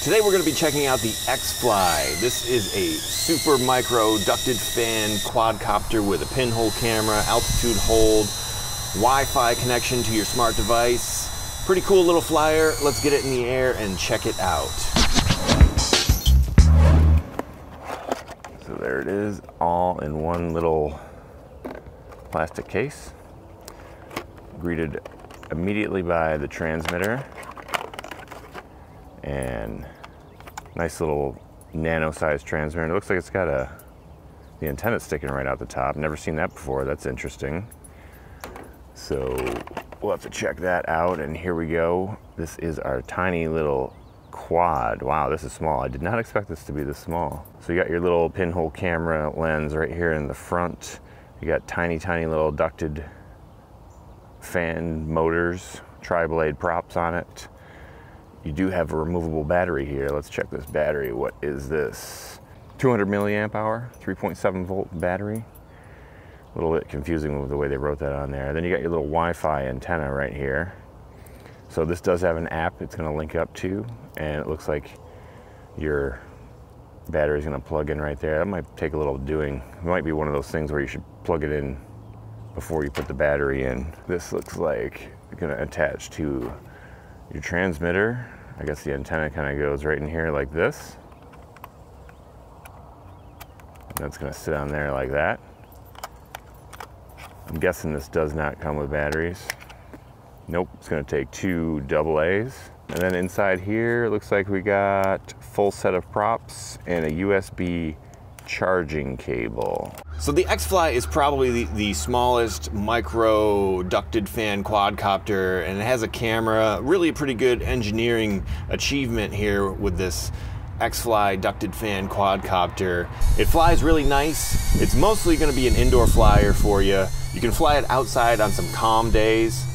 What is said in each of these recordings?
Today we're going to be checking out the XFly. This is a super micro ducted fan quadcopter with a pinhole camera, altitude hold, Wi-Fi connection to your smart device. Pretty cool little flyer. Let's get it in the air and check it out. So there it is, all in one little plastic case. Greeted immediately by the transmitter. And nice little nano-sized transmitter. It looks like it's got the antenna sticking right out the top. Never seen that before. That's interesting. So we'll have to check that out. And here we go. This is our tiny little quad. Wow, this is small. I did not expect this to be this small. So you got your little pinhole camera lens right here in the front. You got tiny, tiny little ducted fan motors, tri-blade props on it. You do have a removable battery here. Let's check this battery. What is this? 200 milliamp hour, 3.7 volt battery. A little bit confusing with the way they wrote that on there. Then you got your little Wi-Fi antenna right here. So this does have an app it's gonna link up to, and it looks like your battery's gonna plug in right there. That might take a little doing. It might be one of those things where you should plug it in before you put the battery in. This looks like it's gonna attach to your transmitter. I guess the antenna kind of goes right in here like this. And that's gonna sit on there like that. I'm guessing this does not come with batteries. Nope, it's gonna take two AA's. And then inside here, it looks like we got full set of props and a USB charging cable. So the XFly is probably the smallest micro ducted fan quadcopter, and it has a camera. Really a pretty good engineering achievement here with this XFly ducted fan quadcopter. It flies really nice. It's mostly going to be an indoor flyer for you. You can fly it outside on some calm days,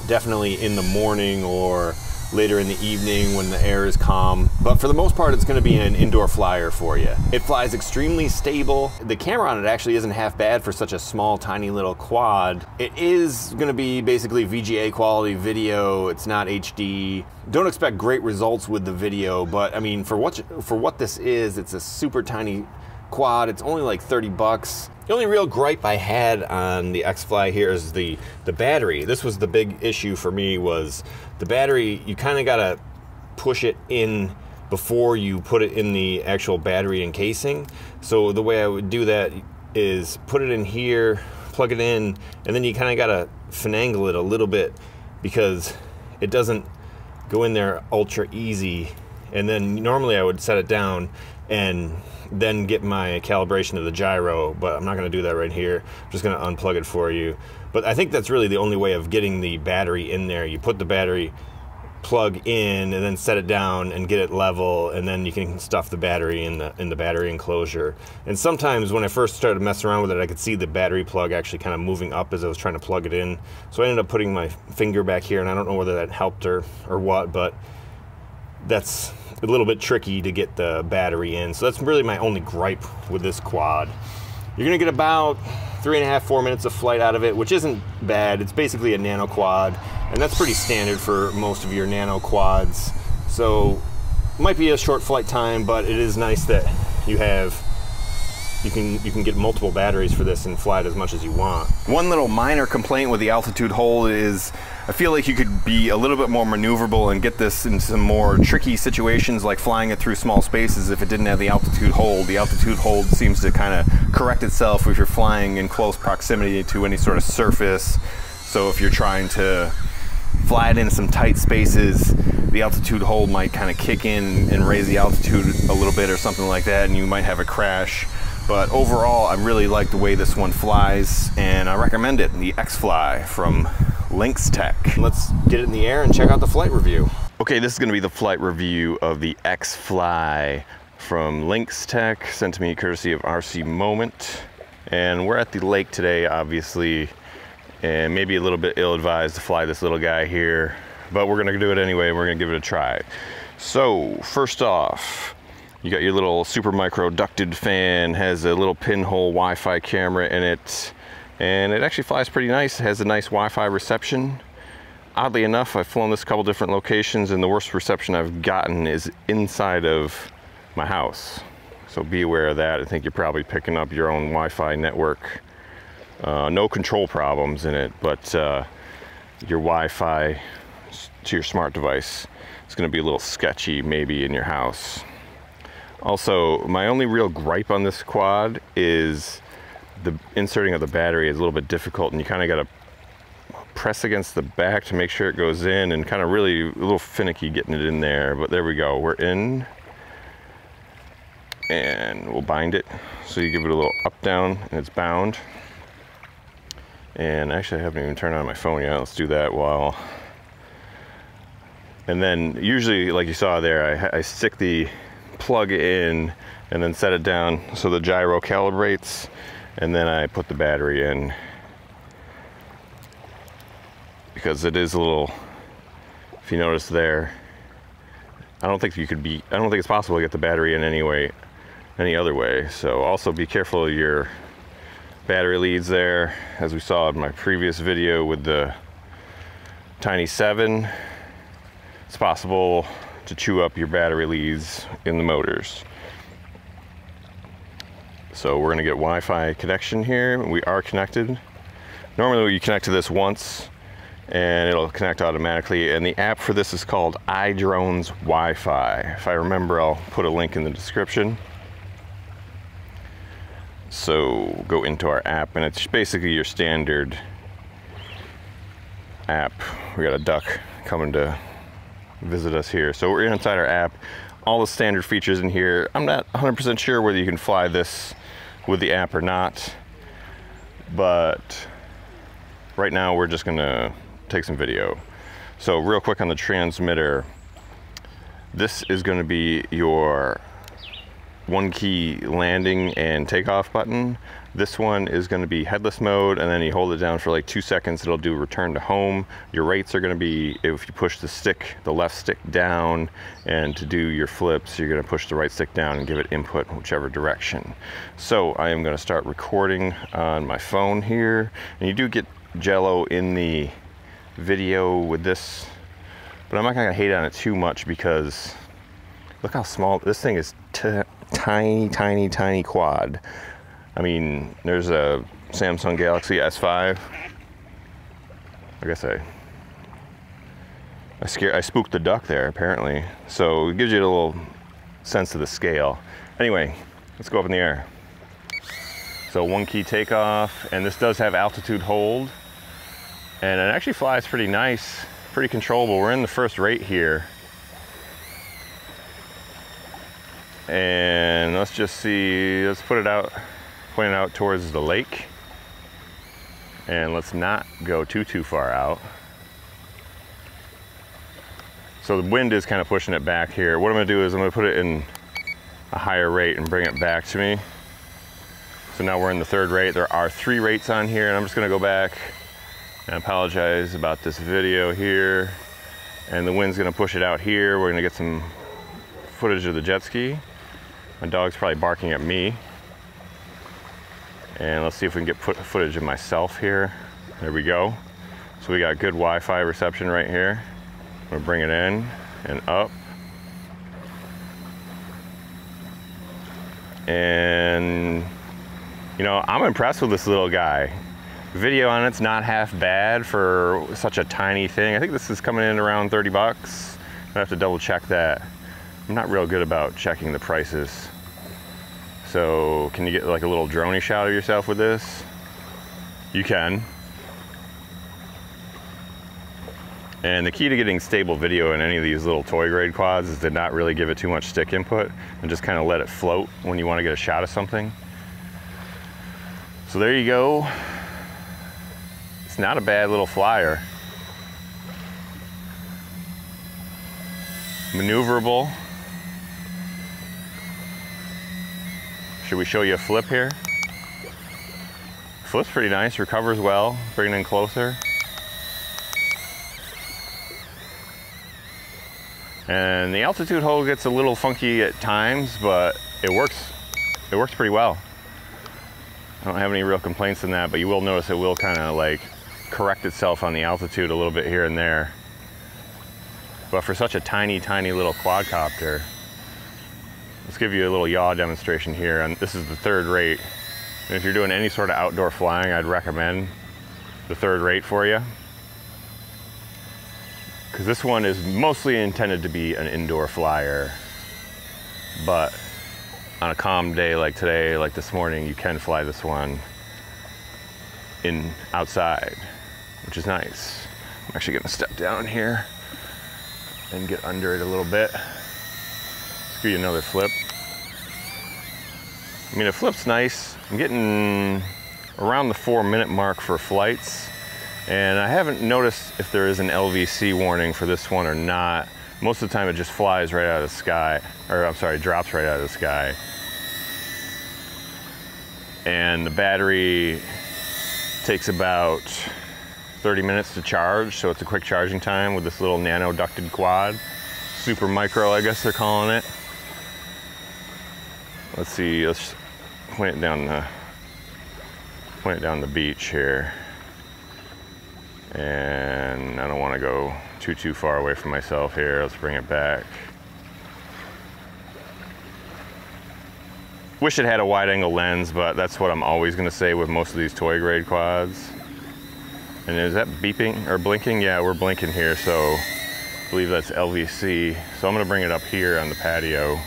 definitely in the morning or later in the evening when the air is calm. But for the most part, it's gonna be an indoor flyer for you. It flies extremely stable. The camera on it actually isn't half bad for such a small, tiny little quad. It is gonna be basically VGA quality video. It's not HD. Don't expect great results with the video, but I mean, for what this is, it's a super tiny quad. It's only like 30 bucks. The only real gripe I had on the XFly here is the battery. This was the big issue for me, was the battery. You kind of gotta push it in before you put it in the actual battery encasing. So the way I would do that is put it in here, plug it in, and then you kind of gotta finagle it a little bit because it doesn't go in there ultra easy. And then normally I would set it down and then get my calibration of the gyro, but I'm not gonna do that right here. I'm just gonna unplug it for you. But I think that's really the only way of getting the battery in there. You put the battery plug in and then set it down and get it level, and then you can stuff the battery in the battery enclosure. And sometimes when I first started messing around with it, I could see the battery plug actually kind of moving up as I was trying to plug it in. So I ended up putting my finger back here, and I don't know whether that helped or what, but that's a little bit tricky to get the battery in. So that's really my only gripe with this quad. You're gonna get about 3.5 to 4 minutes of flight out of it, which isn't bad. It's basically a nano quad, and that's pretty standard for most of your nano quads. So might be a short flight time, but it is nice that you can get multiple batteries for this and fly it as much as you want. One little minor complaint with the altitude hold is I feel like you could be a little bit more maneuverable and get this into some more tricky situations, like flying it through small spaces if it didn't have the altitude hold. The altitude hold seems to kind of correct itself if you're flying in close proximity to any sort of surface. So if you're trying to fly it in some tight spaces, the altitude hold might kind of kick in and raise the altitude a little bit or something like that, and you might have a crash. But overall, I really like the way this one flies, and I recommend it, the XFly from LinxTech. Let's get it in the air and check out the flight review. Okay, this is gonna be the flight review of the XFly from LinxTech, sent to me courtesy of RC Moment. And we're at the lake today, obviously, and maybe a little bit ill-advised to fly this little guy here, but we're gonna do it anyway. We're gonna give it a try. So, first off, you got your little super micro ducted fan, has a little pinhole Wi-Fi camera in it, and it actually flies pretty nice. It has a nice Wi-Fi reception. Oddly enough, I've flown this a couple different locations, and the worst reception I've gotten is inside of my house. So be aware of that. I think you're probably picking up your own Wi-Fi network. No control problems in it, but your Wi-Fi to your smart device is going to be a little sketchy maybe in your house. Also, my only real gripe on this quad is the inserting of the battery is a little bit difficult, and you kind of got to press against the back to make sure it goes in, and kind of really a little finicky getting it in there. But there we go, we're in, and we'll bind it. So you give it a little up down and it's bound. And actually I haven't even turned on my phone yet. Let's do that while. And then usually, like you saw there, I stick the plug in and then set it down so the gyro calibrates, and then I put the battery in, because it is a little, if you notice there, I don't think it's possible to get the battery in any other way. So also be careful of your battery leads there, as we saw in my previous video with the Tiny 7. It's possible to chew up your battery leads in the motors. So we're gonna get Wi-Fi connection here. We are connected. Normally you connect to this once and it'll connect automatically, and the app for this is called iDrones Wi-Fi. If I remember, I'll put a link in the description. So go into our app, and it's basically your standard app. We got a duck coming to visit us here. So we're inside our app, all the standard features in here. I'm not 100% sure whether you can fly this with the app or not, but right now we're just gonna take some video. So real quick on the transmitter, this is gonna be your one key landing and takeoff button. This one is going to be headless mode, and then you hold it down for like 2 seconds, it'll do return to home. Your rates are going to be, if you push the left stick down, and to do your flips, you're going to push the right stick down and give it input whichever direction. So I am going to start recording on my phone here, and you do get jello in the video with this, but I'm not going to hate on it too much because look how small this thing is. Tiny quad. I mean, there's a Samsung Galaxy S5. I guess I spooked the duck there apparently. So it gives you a little sense of the scale. Anyway, let's go up in the air. So one key takeoff, and this does have altitude hold, and it actually flies pretty nice, pretty controllable. We're in the first rate here. And let's just see, let's point it out towards the lake, and let's not go too far out. So the wind is kind of pushing it back here. What I'm going to do is I'm going to put it in a higher rate and bring it back to me. So now we're in the third rate. There are 3 rates on here, and I'm just going to go back and apologize about this video here. And the wind's going to push it out here. We're going to get some footage of the jet ski. My dog's probably barking at me. And let's see if we can get footage of myself here. There we go. So we got good Wi-Fi reception right here. I'm gonna bring it in and up. And you know, I'm impressed with this little guy. Video on it's not half bad for such a tiny thing. I think this is coming in around 30 bucks. I have to double check that. I'm not real good about checking the prices. So can you get like a little drone-y shot of yourself with this? You can. And the key to getting stable video in any of these little toy grade quads is to not really give it too much stick input and just kind of let it float when you want to get a shot of something. So there you go. It's not a bad little flyer. Maneuverable. Should we show you a flip here? Flip's pretty nice, recovers well, bring it in closer. And the altitude hold gets a little funky at times, but it works pretty well. I don't have any real complaints in that, but you will notice it will kind of like correct itself on the altitude a little bit here and there. But for such a tiny, tiny little quadcopter, let's give you a little yaw demonstration here. And this is the third rate. And if you're doing any sort of outdoor flying, I'd recommend the third rate for you, because this one is mostly intended to be an indoor flyer. But on a calm day like today, like this morning, you can fly this one outside, which is nice. I'm actually gonna step down here and get under it a little bit. Let's give you another flip. I mean, it flips nice. I'm getting around the 4-minute mark for flights, and I haven't noticed if there is an LVC warning for this one or not. Most of the time it just flies right out of the sky, or I'm sorry, drops right out of the sky. And the battery takes about 30 minutes to charge, so it's a quick charging time with this little nano ducted quad. Super micro, I guess they're calling it. Let's see, let's point it down the beach here. And I don't want to go too far away from myself here. Let's bring it back. Wish it had a wide angle lens, but that's what I'm always going to say with most of these toy grade quads. And is that beeping or blinking? Yeah, we're blinking here, so I believe that's LVC. So I'm going to bring it up here on the patio,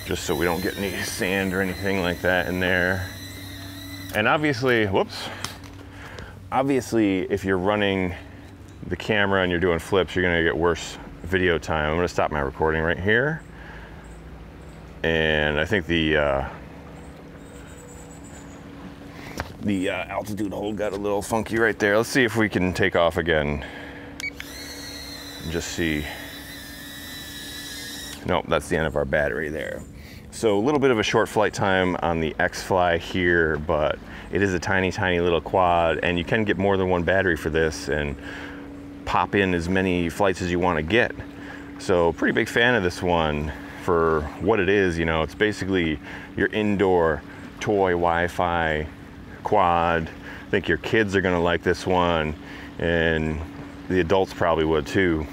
just so we don't get any sand or anything like that in there. And obviously, obviously if you're running the camera and you're doing flips, you're gonna get worse video time. I'm gonna stop my recording right here. And I think the altitude hold got a little funky right there. Let's see if we can take off again and just see. Nope, that's the end of our battery there. So a little bit of a short flight time on the XFly here, but it is a tiny, tiny little quad, and you can get more than one battery for this and pop in as many flights as you want to get. So pretty big fan of this one for what it is. You know, it's basically your indoor toy Wi-Fi quad. I think your kids are gonna like this one, and the adults probably would too,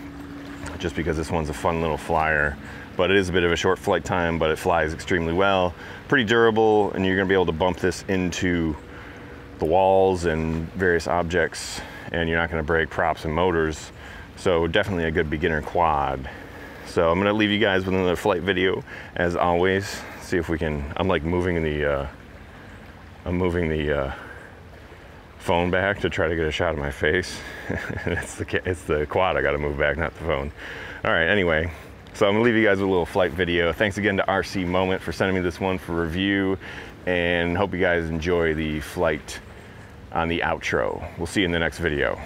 just because this one's a fun little flyer. But it is a bit of a short flight time, but it flies extremely well. Pretty durable, and you're gonna be able to bump this into the walls and various objects, and you're not gonna break props and motors. So definitely a good beginner quad. So I'm gonna leave you guys with another flight video, as always. See if we can, I'm like moving the phone back to try to get a shot of my face. it's the quad I gotta move back, not the phone. All right, anyway. So I'm gonna leave you guys with a little flight video. Thanks again to RC Moment for sending me this one for review, and hope you guys enjoy the flight on the outro. We'll see you in the next video.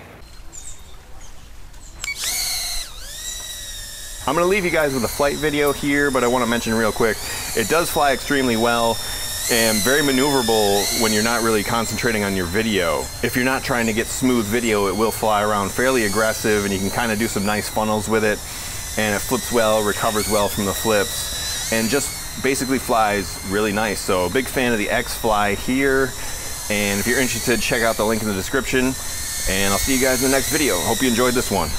I'm gonna leave you guys with a flight video here, but I wanna mention real quick, it does fly extremely well and very maneuverable when you're not really concentrating on your video. If you're not trying to get smooth video, it will fly around fairly aggressive, and you can kind of do some nice funnels with it. And it flips well, recovers well from the flips, and just basically flies really nice. So big fan of the XFly here, and if you're interested, check out the link in the description, and I'll see you guys in the next video. Hope you enjoyed this one.